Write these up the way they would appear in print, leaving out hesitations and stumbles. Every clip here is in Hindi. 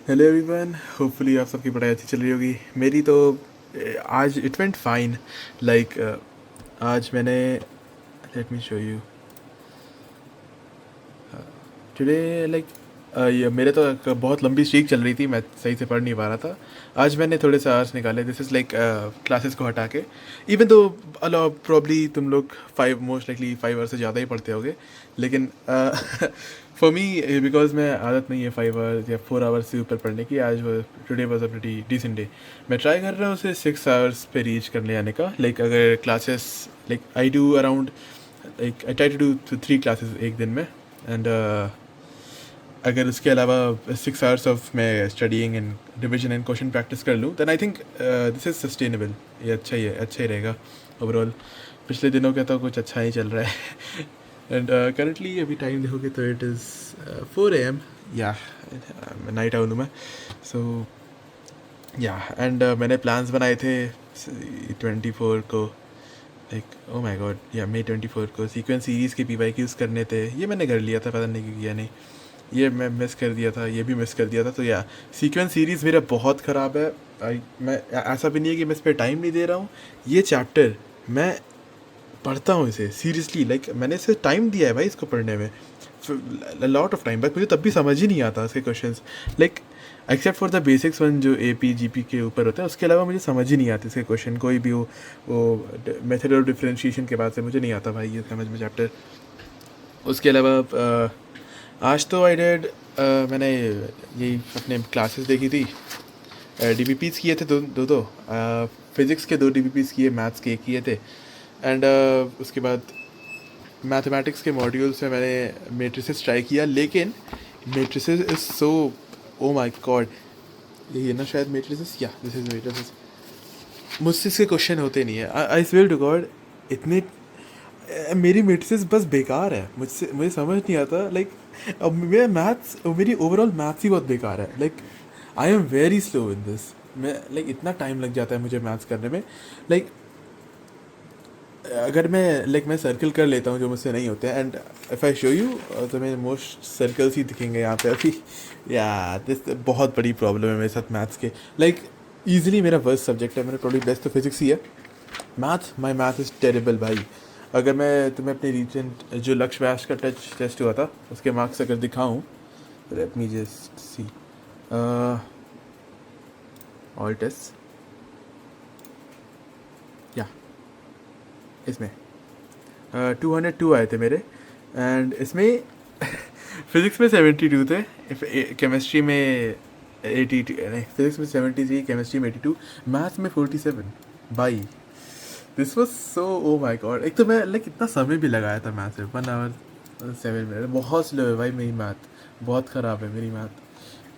हेलो एवरीवन, होपफुली आप सबकी पढ़ाई अच्छी चल रही होगी। मेरी तो आज इट वेंट फाइन। लाइक आज मैंने, let me show you today. Like ये मेरे तो एक बहुत लंबी स्ट्रीक चल रही थी, मैं सही से पढ़ नहीं पा रहा था। आज मैंने थोड़े से आवर्स निकाले, दिस इज़ लाइक क्लासेस को हटा के। इवन तो अलो प्रॉब्ली तुम लोग 5 मोस्ट लाइकली 5 आवर्स से ज़्यादा ही पढ़ते होगे, लेकिन फॉर मी बिकॉज मैं आदत नहीं है 5 आवर्स या 4 आवर्स से ऊपर पढ़ने की। आज today was a pretty decent day. मैं ट्राई कर रहा हूँ उसे 6 आवर्स पे रीच करने आने का। लाइक अगर classes, like I do around, like I try to do 3 classes एक दिन में। एंड अगर उसके अलावा 6 आवर्स ऑफ मैं studying and revision and question practice कर लूँ, then I think this is sustainable. ये अच्छा ही है, अच्छा ही रहेगा ओवरऑल। पिछले दिनों का तो कुछ अच्छा ही चल रहा है। एंड करंटली अभी टाइम देखोगे तो इट इज़ 4 AM या नाइट आउल हूँ मैं। सो या एंड मैंने प्लान्स बनाए थे 24 को, लाइक ओ माय गॉड, या मई 24 को सीक्वेंस सीरीज़ के PYQs करने थे। ये मैंने कर लिया था, पता नहीं क्यों किया नहीं। ये मैं मिस कर दिया था, ये भी मिस कर दिया था। तो या सीक्वेंस सीरीज़ मेरा बहुत ख़राब है। मैं ऐसा भी नहीं है कि मैं इस पर टाइम नहीं दे रहा हूँ। ये चैप्टर मैं पढ़ता हूँ इसे सीरियसली, लाइक मैंने इसे टाइम दिया है भाई इसको पढ़ने में, लॉट ऑफ टाइम। बट मुझे तब भी समझ ही नहीं आता इसके questions, like except for the basics one जो AP GP के ऊपर होता है, उसके अलावा मुझे समझ ही नहीं आती इसके क्वेश्चन कोई भी हो। वो मेथड ऑफ डिफ्रेंशिएशन के बाद से मुझे नहीं आता भाई ये समझ में चैप्टर। उसके अलावा आज तो आई डेड, मैंने यही अपने क्लासेस देखी थी। DBPs किए थे दो फिज़िक्स के 2 DBPs किए, मैथ्स के 1 किए थे। एंड उसके बाद मैथमेटिक्स के मॉड्यूल्स में मैंने मेट्रिसेस ट्राई किया, लेकिन matrices is so, oh my God, यही है ना शायद मेट्रिसेस, या दिस इज मेट्रिसेस। मुझसे इसके क्वेश्चन होते नहीं है, आई स्वेयर टू गॉड। इतने मेरी मेट्रिसेस बस बेकार है, मुझे समझ नहीं आता। लाइक अब मेरा मैथ्स, मेरी ओवरऑल मैथ्स ही बहुत बेकार है। Like I am very slow in this. मैं लाइक इतना टाइम लग जाता है मुझे मैथ्स करने में। लाइक अगर मैं सर्कल कर लेता हूँ जो मुझसे नहीं होते हैं, and if I show you तो मेरे मोस्ट सर्कल्स ही दिखेंगे यहाँ पे अभी। या दिस बहुत बड़ी प्रॉब्लम है मेरे साथ मैथ्स के। लाइक ईजिली मेरा वर्स्ट सब्जेक्ट है, मेरा प्रोबब्ली बेस्ट तो फिजिक्स ही है। माई मैथ इज़ टेरेबल भाई। अगर मैं तुम्हें अपनी रिसेंट जो लक्ष्य व्यास का टेस्ट हुआ था उसके मार्क्स अगर दिखाऊँ, let me just see all test, या इसमें 202 आए थे मेरे। एंड इसमें फिज़िक्स में 72 थे, केमिस्ट्री में 82, नहीं फिज़िक्स में 73, केमिस्ट्री में 82, मैथ्स में 47 भाई। This was so, oh my God. एक तो मैं लाइक इतना समय भी लगाया था मैथ्स में, 1 आवर 7 मिनट। बहुत स्लो है भाई मेरी मैथ, बहुत ख़राब है मेरी मैथ।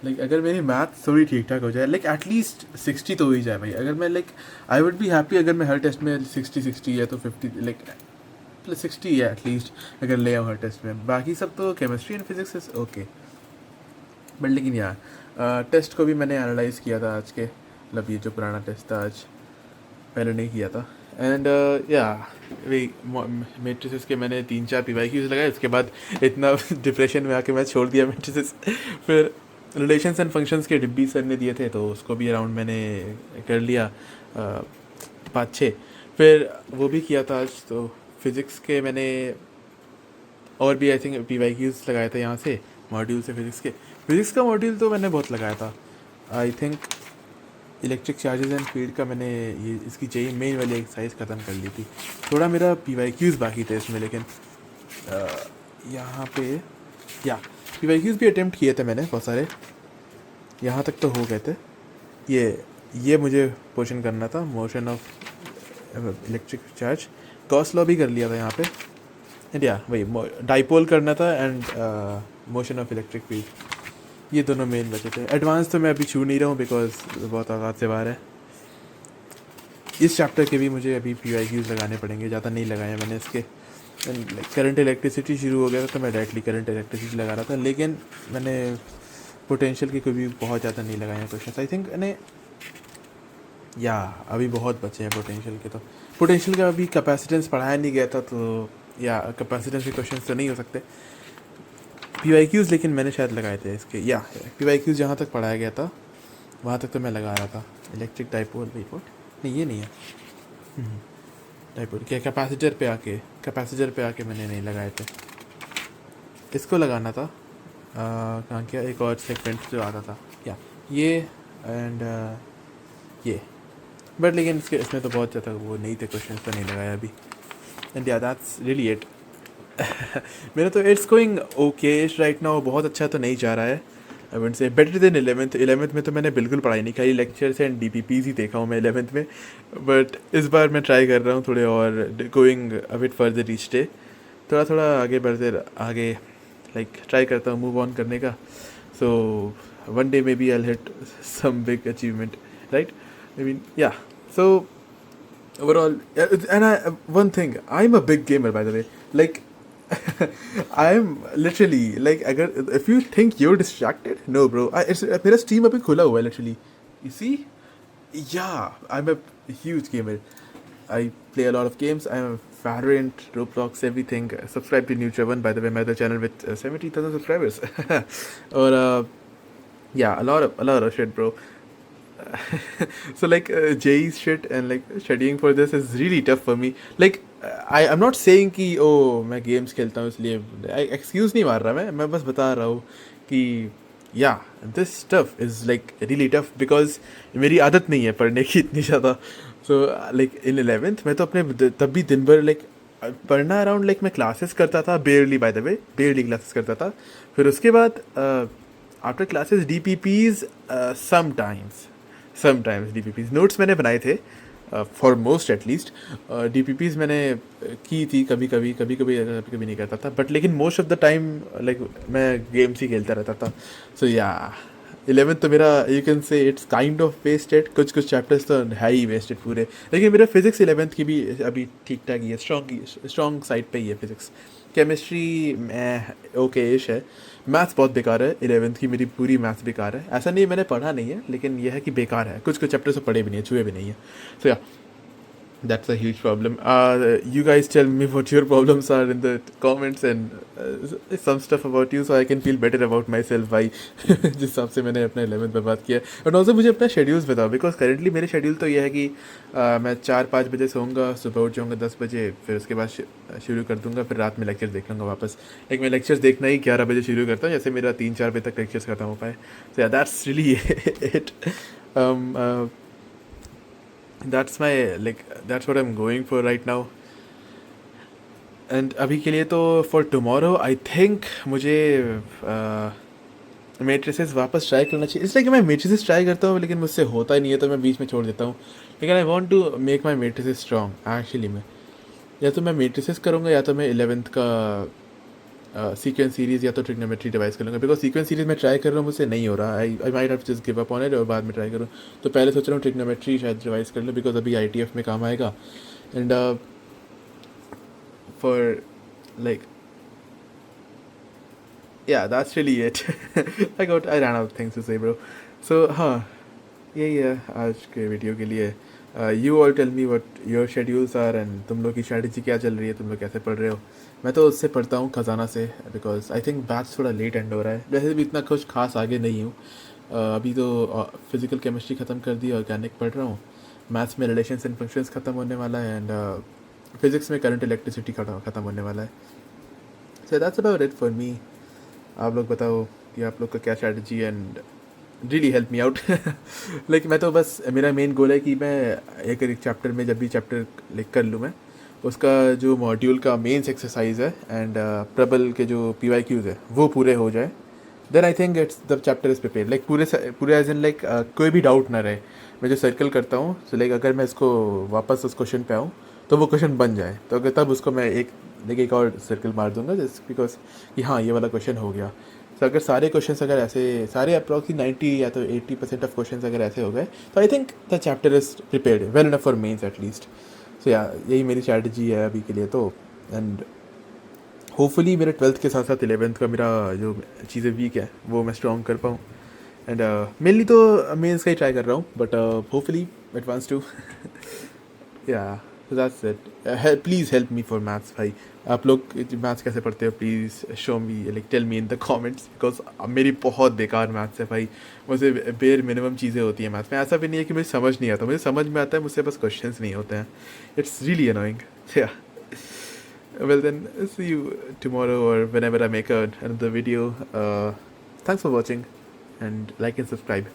लाइक अगर मेरी मैथ थोड़ी ठीक ठाक हो जाए, लाइक एटलीस्ट 60 तो हो ही जाए भाई। अगर मैं like I would be happy अगर मैं हर टेस्ट में 60 या तो 50, लाइक प्लस 60 है एटलीस्ट अगर ले आऊँ हर टेस्ट में। बाकी सब तो chemistry and physics is okay. But लेकिन यार टेस्ट को भी मैंने एनालाइज किया था आज के, मतलब ये जो पुराना टेस्ट था आज पहले नहीं किया था। एंड या वही मेट्रिसेस के मैंने 3-4 PYQs लगाए, उसके बाद इतना डिप्रेशन में आके मैं छोड़ दिया मेट्रिसेस। फिर रिलेशंस एंड फंक्शंस के डिब्बी सर ने दिए थे तो उसको भी अराउंड मैंने कर लिया 5-6। फिर वो भी किया था आज। तो फिज़िक्स के मैंने और भी आई थिंक PYQs लगाए थे यहाँ से मॉड्यूल से। फिज़िक्स का मॉड्यूल तो मैंने बहुत लगाया था। I think electric charges and field का मैंने ये इसकी चाहिए मेन वाली एक्सरसाइज ख़त्म कर ली थी। थोड़ा मेरा PYQs बाकी थे इसमें, लेकिन यहाँ पे या PYQs भी अटेम्प्ट किए थे मैंने बहुत सारे, यहाँ तक तो हो गए थे। ये मुझे क्वेश्चन करना था, motion of electric charge, Gauss law भी कर लिया था यहाँ पे। एंड या वही डाइपोल करना था and motion of electric field, ये दोनों मेन बचे थे। एडवांस तो मैं अभी छू नहीं रहा हूँ बिकॉज बहुत औकात से बाहर है। इस चैप्टर के भी मुझे अभी PYQs लगाने पड़ेंगे, ज़्यादा नहीं लगाए मैंने इसके। करंट इलेक्ट्रिसिटी शुरू हो गया था तो मैं डायरेक्टली करंट इलेक्ट्रिसिटी लगा रहा था, लेकिन मैंने पोटेंशियल की कोई भी बहुत ज़्यादा नहीं लगाए हैं क्वेश्चन आई थिंक। मैंने या अभी बहुत बचे हैं पोटेंशियल के। तो पोटेंशियल का अभी कैपेसिटेंस पढ़ाया नहीं गया था, तो या कैपेसिटेंस के क्वेश्चन तो नहीं हो सकते। PYQs लेकिन मैंने शायद लगाए थे इसके, या PYQs जहाँ तक पढ़ाया गया था वहाँ तक तो मैं लगा रहा था। इलेक्ट्रिक डाइपोल, वेट व्हाट, नहीं ये नहीं है। डाइपोल क्या, कैपेसिटर पे आके मैंने नहीं लगाए थे। इसको लगाना था कहाँ क्या, एक और सेगमेंट जो आता था, या ये एंड ये, बट लेकिन इसमें तो बहुत ज़्यादा वो नहीं थे क्वेश्चन, तो नहीं लगाया अभी। एंड या दैट्स रियली इट। मेरा तो it's going okay right now, बहुत अच्छा तो नहीं जा रहा है। I would say better than 11th में तो मैंने बिल्कुल पढ़ाई नहीं, खाली लेक्चर्स एंड DPPs ही देखा हूँ मैं 11th में। बट इस बार मैं ट्राई कर रहा हूँ थोड़े और going a bit further each day, थोड़ा थोड़ा आगे बढ़ते आगे, लाइक ट्राई करता हूँ मूव ऑन करने का। So one day maybe I hit some big achievement, right? I mean yeah, so overall, and one thing, I'm a big gamer by the way, like I'm literally like, अगर if you think you're distracted, no bro, मेरा Steam अभी खुला हुआ है literally, you see, yeah, I'm a huge gamer. I play a lot of games. I'm a Valorant, Roblox, everything. Subscribe to Nutravan, by the way, my other channel with 70,000 subscribers. Or yeah, a lot of shit, bro. So like JEE's shit and like studying for this is really tough for me. Like I'm not saying कि ओ मैं गेम्स खेलता हूँ इसलिए, एक्सक्यूज़ नहीं मार रहा मैं बस बता रहा हूँ कि या this stuff is like really tough, because मेरी आदत नहीं है पढ़ने की इतनी ज़्यादा। सो लाइक इन 11th मैं तो अपने तब भी दिन भर लाइक पढ़ना अराउंड, लाइक मैं क्लासेस करता था बेयरली, बाय द वे बेयरली क्लासेस करता था। फिर उसके बाद after classes DPPs, sometimes DPPs notes मैंने बनाए थे फॉर मोस्ट एटलीस्ट। DPPs मैंने की थी कभी कभी नहीं करता था, बट लेकिन most of the time like मैं गेम्स ही खेलता रहता था। सो या 11th तो मेरा you can say it's kind of wasted, कुछ चैप्टर्स तो है ही वेस्टेड पूरे। लेकिन मेरा फिज़िक्स 11th की भी अभी ठीक ठाक ही है, स्ट्रॉन्ग साइड पे ही है फिज़िक्स। केमिस्ट्री ओके इश है। मैथ्स बहुत बेकार है, 11th की मेरी पूरी मैथ्स बेकार है। ऐसा नहीं मैंने पढ़ा नहीं है, लेकिन यह है कि बेकार है, कुछ चैप्टर्स तो पढ़े भी नहीं है, छुए भी नहीं है। सो या that's a huge problem. You guys tell me what your problems are in the comments, and some stuff about you, so I can feel better about myself. भाई जिस हिसाब से मैंने अपना 11th बर्बाद किया। और ऑल्सो मुझे अपना शेड्यूल्स बताओ, बिकॉज करेंटली मेरे शेड्यूल तो ये है कि मैं 4-5 बजे सोऊंगा, सुबह उठ जाऊँगा 10 बजे, फिर उसके बाद शुरू कर दूँगा, फिर रात में लेक्चर्स देख लूँगा वापस। लाइक मैं लेक्चर्स देखना ही 11 बजे शुरू करता हूँ, जैसे मेरा 3-4 बजे तक लेक्चर्स खत्म हो पाए। सो या that's really it. that's my like that's what I'm going for right now. And अभी के लिए तो for tomorrow I think मुझे मेट्रिसेस वापस ट्राई करना चाहिए। इसलिए कि मैं मेट्रिसेस ट्राई करता हूँ लेकिन मुझसे होता ही नहीं है, तो मैं बीच में छोड़ देता हूँ। लेकिन I want to make my matrices strong actually. मैं या तो मैं मेट्रिसेस करूँगा, या तो मैं 11th का सीक्वेंस सीरीज़ या तो ट्रिग्नोमेट्री डिवाइस कर लूँगा, बिकॉज सीक्वेंस सीरीज़ में ट्राई कर रहा हूँ, मुझसे नहीं हो रहा। I might have just give up on it और बाद में ट्राई करूँ। तो पहले सोच रहा हूँ ट्रिग्नोमेट्री शायद डिवाइस कर लूँ, बिकॉज अभी ITF में काम आएगा। And for like yeah that's really it. I run out things to say bro. So हाँ, यही है आज के वीडियो के लिए। You all tell me what your schedules are, and तुम लोग की स्ट्रैटेजी क्या चल रही है, तुम लोग कैसे पढ़ रहे हो। मैं तो उससे पढ़ता हूँ खजाना से, बिकॉज आई थिंक बैच थोड़ा लेट एंड हो रहा है। वैसे भी इतना कुछ खास आगे नहीं हूँ। अभी तो फिजिकल केमिस्ट्री ख़त्म कर दी, ऑर्गेनिक पढ़ रहा हूँ। मैथ्स में रिलेशंस एंड फंक्शंस ख़त्म होने वाला है, एंड फिजिक्स में करंट इलेक्ट्रिसिटी ख़त्म होने वाला है। So that's about it for me. आप लोग बताओ कि आप लोग का क्या strategy, and really help me out. Like मैं तो बस, मेरा मेन गोल है कि मैं एक चैप्टर में जब भी चैप्टर लिख कर लूँ, मैं उसका जो मॉड्यूल का मेंस एक्सरसाइज है एंड प्रबल के जो PYQs है वो पूरे हो जाए, then I think it's the chapter is prepare. Like पूरे एज इन लाइक कोई भी डाउट ना रहे। मैं जो सर्कल करता हूँ, सो लाइक अगर मैं इसको वापस उस क्वेश्चन पे आऊँ तो वो क्वेश्चन बन जाए, तो अगर तब उसको मैं एक और सर्कल मार दूंगा, जस्ट बिकॉज कि हाँ ये वाला क्वेश्चन हो गया। तो अगर सारे क्वेश्चंस अगर ऐसे सारे अप्रॉक्सी 90 या तो 80% ऑफ क्वेश्चंस अगर ऐसे हो गए, तो I think the chapter is prepared well enough for mains at least. So या यही मेरी स्ट्रैटेजी है अभी के लिए तो। एंड होपफुली मेरे 12th के साथ साथ 11th का मेरा जो चीज़ें वीक है वो मैं स्ट्रॉन्ग कर पाऊँ। एंड मेनली तो मेंस का ही ट्राई कर रहा हूँ, बट होपफुली एडवांस टू। या So that's it. Please help me for maths भाई. आप लोग मैथ्स कैसे पढ़ते हो please show me like tell me in the comments because मेरी बहुत बेकार मैथ्स है भाई. मुझे बेर मिनिमम चीज़ें होती हैं मैथ्स में. ऐसा भी नहीं है कि मुझे समझ नहीं आता, मुझे समझ में आता है, मुझसे बस क्वेश्चंस नहीं होते हैं. It's really annoying. या well then see you tomorrow or whenever I make another video. Thanks for watching and like and subscribe.